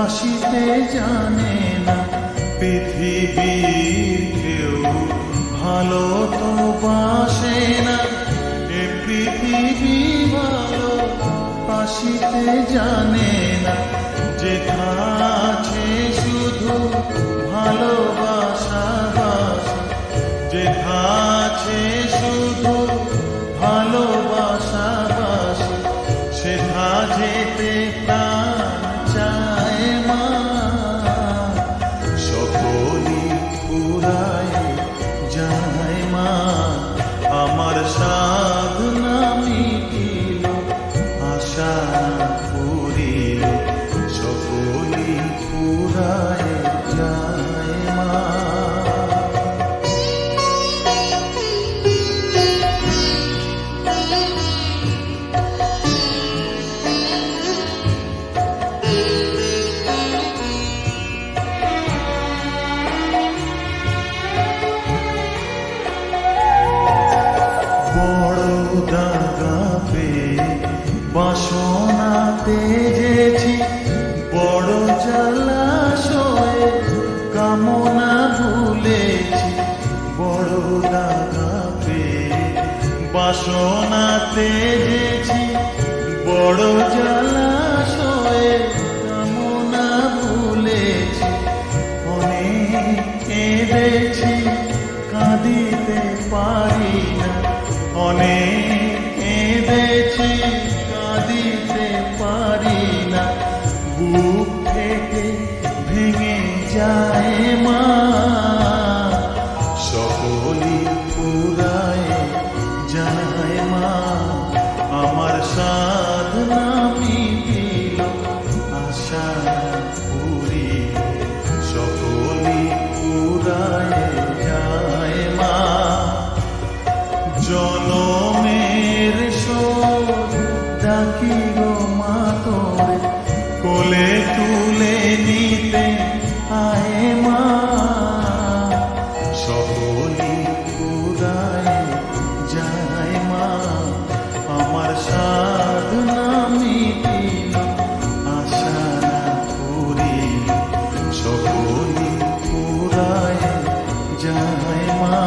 বাসিতে জানে না পৃথিবীর কেউ, ভালো তো বাসে না এ পৃথিবী, ভালো বাসিতে জানে না। যেথা আছে শুধু ভালোবাসা বাসা, যেথা আছে শুধু ভালোবাসা বাসা, সেথা যেতে প্রাণ চায় মা। সকলই ফুরায় যায় মা, আমার সাধনা মিটিল, আশা পুরিল, সকলই ফুরায় যায় মা। দাগা পেয়ে বাসনা তেজেছি, বড় জলাশয়ে কামনা ভুলেছি। বড় দাগা পেয়ে বাসনা তেজেছি, বড় জলাশয়ে কামনা ভুলেছি। অনেক কেঁদেছি, কাঁদিতে পারি না, অনেক কেঁদেছি, কাঁদিতে পারি না। বুক থেকে ভেঙে যায় মা, সকলই ফুরায় যায় মা। আমার সাধনা মিটিল, আশা পুরিল, সকলই ফুরায় যায় মা। জনমের শোধ ডাকি গো মা তোরে, কোলে তুলে নিতে আয় মা। সকলই ফুরায় যায় মা, আমার সাধনা মিটিল, আশা পুরিল, সকলই ফুরায় যায় মা।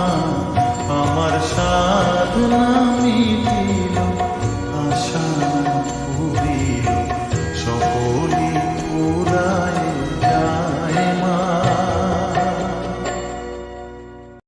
আমার সাধনা